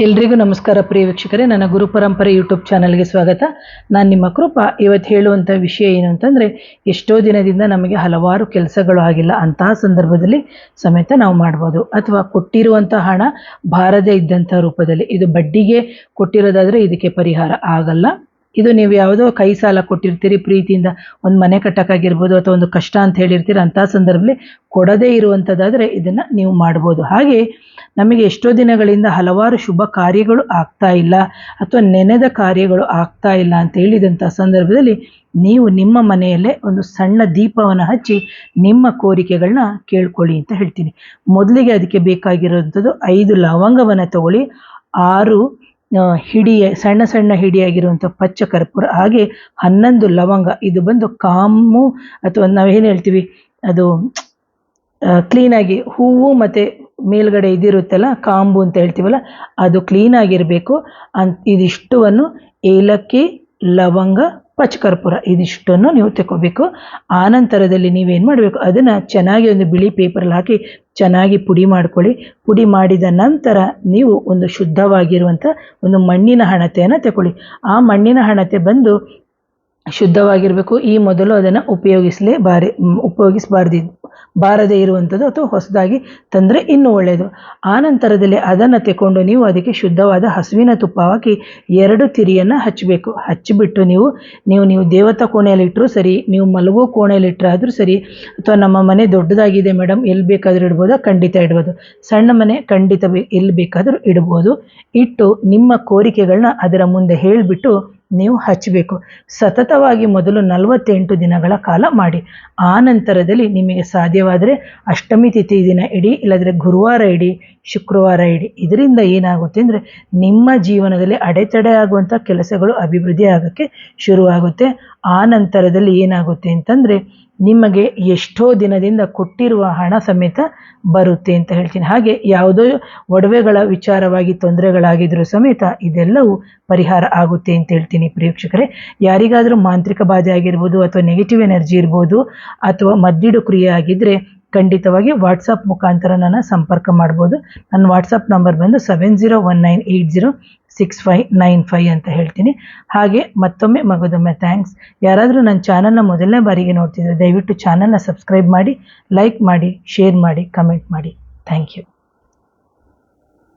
ಎಲ್ರಿಗೂ ನಮಸ್ಕಾರ ಪ್ರಿಯ ವೀಕ್ಷಕರೇ, ನನ್ನ ಗುರು ಪರಂಪರೆ ಯೂಟ್ಯೂಬ್ ಚಾನಲ್ಗೆ ಸ್ವಾಗತ. ನಾನು ನಿಮ್ಮ ಕೃಪಾ. ಇವತ್ತು ಹೇಳುವಂಥ ವಿಷಯ ಏನು ಅಂತಂದರೆ, ಎಷ್ಟೋ ದಿನದಿಂದ ನಮಗೆ ಹಲವಾರು ಕೆಲಸಗಳು ಆಗಿಲ್ಲ, ಅಂತಹ ಸಂದರ್ಭದಲ್ಲಿ ಸಮೇತ ನಾವು ಮಾಡ್ಬೋದು. ಅಥವಾ ಕೊಟ್ಟಿರುವಂಥ ಹಣ ಬಾರದೇ ಇದ್ದಂಥ ರೂಪದಲ್ಲಿ, ಇದು ಬಡ್ಡಿಗೆ ಕೊಟ್ಟಿರೋದಾದರೆ ಇದಕ್ಕೆ ಪರಿಹಾರ ಆಗಲ್ಲ. ಇದು ನೀವು ಯಾವುದೋ ಕೈ ಸಾಲ ಕೊಟ್ಟಿರ್ತೀರಿ, ಪ್ರೀತಿಯಿಂದ ಒಂದು ಮನೆ ಕಟ್ಟಕ್ಕಾಗಿರ್ಬೋದು ಅಥವಾ ಒಂದು ಕಷ್ಟ ಅಂತ ಹೇಳಿರ್ತೀರಿ, ಅಂತಹ ಸಂದರ್ಭದಲ್ಲಿ ಕೊಡದೇ ಇರುವಂಥದ್ದಾದರೆ ಇದನ್ನು ನೀವು ಮಾಡ್ಬೋದು. ಹಾಗೆ ನಮಗೆ ಎಷ್ಟೋ ದಿನಗಳಿಂದ ಹಲವಾರು ಶುಭ ಕಾರ್ಯಗಳು ಆಗ್ತಾ ಇಲ್ಲ ಅಥವಾ ನೆನೆದ ಕಾರ್ಯಗಳು ಆಗ್ತಾ ಇಲ್ಲ ಅಂತ ಹೇಳಿದಂಥ ಸಂದರ್ಭದಲ್ಲಿ ನೀವು ನಿಮ್ಮ ಮನೆಯಲ್ಲೇ ಒಂದು ಸಣ್ಣ ದೀಪವನ್ನು ಹಚ್ಚಿ ನಿಮ್ಮ ಕೋರಿಕೆಗಳನ್ನ ಕೇಳ್ಕೊಳ್ಳಿ ಅಂತ ಹೇಳ್ತೀನಿ. ಮೊದಲಿಗೆ ಅದಕ್ಕೆ ಬೇಕಾಗಿರುವಂಥದ್ದು 5 ಲವಂಗವನ್ನು ತಗೊಳ್ಳಿ, 6 ಸಣ್ಣ ಸಣ್ಣ ಹಿಡಿಯಾಗಿರುವಂಥ ಪಚ್ಚ ಕರ್ಪೂರ, ಹಾಗೆ 11 ಲವಂಗ. ಇದು ಬಂದು ಕಾಮು ಅಥವಾ ನಾವೇನು ಹೇಳ್ತೀವಿ, ಅದು ಕ್ಲೀನಾಗಿ ಹೂವು ಮತ್ತು ಮೇಲ್ಗಡೆ ಇದಿರುತ್ತಲ್ಲ ಕಾಂಬು ಅಂತ ಹೇಳ್ತೀವಲ್ಲ, ಅದು ಕ್ಲೀನಾಗಿರಬೇಕು. ಇದಿಷ್ಟವನ್ನು ಏಲಕ್ಕಿ, ಲವಂಗ, ಪಚ್ಚಕರ್ಪೂರ ಇದಿಷ್ಟನ್ನು ನೀವು ತಗೋಬೇಕು. ಆನಂತರದಲ್ಲಿ ನೀವೇನು ಮಾಡಬೇಕು, ಅದನ್ನು ಚೆನ್ನಾಗಿ ಒಂದು ಬಿಳಿ ಪೇಪರಲ್ಲಿ ಹಾಕಿ ಚೆನ್ನಾಗಿ ಪುಡಿ ಮಾಡ್ಕೊಳ್ಳಿ. ಪುಡಿ ಮಾಡಿದ ನಂತರ ನೀವು ಒಂದು ಶುದ್ಧವಾಗಿರುವಂಥ ಒಂದು ಮಣ್ಣಿನ ಹಣತೆಯನ್ನು ತಗೊಳ್ಳಿ. ಆ ಮಣ್ಣಿನ ಹಣತೆ ಬಂದು ಶುದ್ಧವಾಗಿರಬೇಕು. ಈ ಮೊದಲು ಅದನ್ನು ಬಾರದೇ ಇರುವಂಥದ್ದು ಅಥವಾ ಹೊಸದಾಗಿ ತಂದರೆ ಇನ್ನೂ ಒಳ್ಳೆಯದು. ಆ ನಂತರದಲ್ಲಿ ಅದನ್ನು ತಗೊಂಡು ನೀವು ಅದಕ್ಕೆ ಶುದ್ಧವಾದ ಹಸುವಿನ ತುಪ್ಪ ಹಾಕಿ 2 ತಿರಿಯನ್ನು ಹಚ್ಚಬೇಕು. ಹಚ್ಚಿಬಿಟ್ಟು ನೀವು ದೇವತಾ ಕೋಣೆಯಲ್ಲಿ ಇಟ್ಟರೂ ಸರಿ, ನೀವು ಮಲಗೋ ಕೋಣೆಯಲ್ಲಿ ಇಟ್ಟರಾದರೂ ಸರಿ, ಅಥವಾ ನಮ್ಮ ಮನೆ ದೊಡ್ಡದಾಗಿದೆ ಮೇಡಮ್ ಎಲ್ಲಿ ಬೇಕಾದರೂ ಇಡ್ಬೋದಾ, ಖಂಡಿತ ಇಡ್ಬೋದು. ಸಣ್ಣ ಮನೆ ಖಂಡಿತ ಎಲ್ಲಿ ಬೇಕಾದರೂ ಇಡ್ಬೋದು. ಇಟ್ಟು ನಿಮ್ಮ ಕೋರಿಕೆಗಳನ್ನ ಅದರ ಮುಂದೆ ಹೇಳಿಬಿಟ್ಟು ನೀವು ಹಚ್ಚಬೇಕು. ಸತತವಾಗಿ ಮೊದಲು 48 ದಿನಗಳ ಕಾಲ ಮಾಡಿ. ಆ ನಂತರದಲ್ಲಿ ನಿಮಗೆ ಸಾಧ್ಯವಾದರೆ ಅಷ್ಟಮಿ ತಿಥಿ ದಿನ ಇಡಿ, ಇಲ್ಲದ್ರೆ ಗುರುವಾರ ಇಡಿ, ಶುಕ್ರವಾರ ಇಡಿ. ಇದರಿಂದ ಏನಾಗುತ್ತೆ ಅಂದರೆ ನಿಮ್ಮ ಜೀವನದಲ್ಲಿ ಅಡೆತಡೆ ಆಗುವಂಥ ಕೆಲಸಗಳು ಅಭಿವೃದ್ಧಿ ಆಗೋಕ್ಕೆ ಶುರುವಾಗುತ್ತೆ. ಆ ನಂತರದಲ್ಲಿ ಏನಾಗುತ್ತೆ ಅಂತಂದರೆ ನಿಮಗೆ ಎಷ್ಟೋ ದಿನದಿಂದ ಕೊಟ್ಟಿರುವ ಹಣ ಸಮೇತ ಬರುತ್ತೆ ಅಂತ ಹೇಳ್ತೀನಿ. ಹಾಗೆ ಯಾವುದೋ ಒಡವೆಗಳ ವಿಚಾರವಾಗಿ ತೊಂದರೆಗಳಾಗಿದ್ರೂ ಸಮೇತ ಇದೆಲ್ಲವೂ ಪರಿಹಾರ ಆಗುತ್ತೆ ಅಂತ ಹೇಳ್ತೀನಿ. ಪ್ರೇಕ್ಷಕರೇ, ಯಾರಿಗಾದರೂ ಮಾಂತ್ರಿಕ ಬಾಧೆ ಆಗಿರ್ಬೋದು ಅಥವಾ ನೆಗೆಟಿವ್ ಎನರ್ಜಿ ಇರ್ಬೋದು ಅಥವಾ ಮದ್ದಿಡು ಕ್ರಿಯೆ ಆಗಿದ್ದರೆ ಖಂಡಿತವಾಗಿ ವಾಟ್ಸಪ್ ಮುಖಾಂತರ ನನ್ನ ಸಂಪರ್ಕ ಮಾಡ್ಬೋದು. ನನ್ನ ವಾಟ್ಸಪ್ ನಂಬರ್ ಬಂದು 7019806595 ಅಂತ ಹೇಳ್ತೀನಿ. ಹಾಗೆ ಮಗದೊಮ್ಮೆ ಥ್ಯಾಂಕ್ಸ್. ಯಾರಾದರೂ ನನ್ನ ಚಾನಲ್ನ ಮೊದಲನೇ ಬಾರಿಗೆ ನೋಡ್ತಿದ್ರೆ ದಯವಿಟ್ಟು ಚಾನಲ್ನ ಸಬ್ಸ್ಕ್ರೈಬ್ ಮಾಡಿ, ಲೈಕ್ ಮಾಡಿ, ಶೇರ್ ಮಾಡಿ, ಕಮೆಂಟ್ ಮಾಡಿ. Thank you.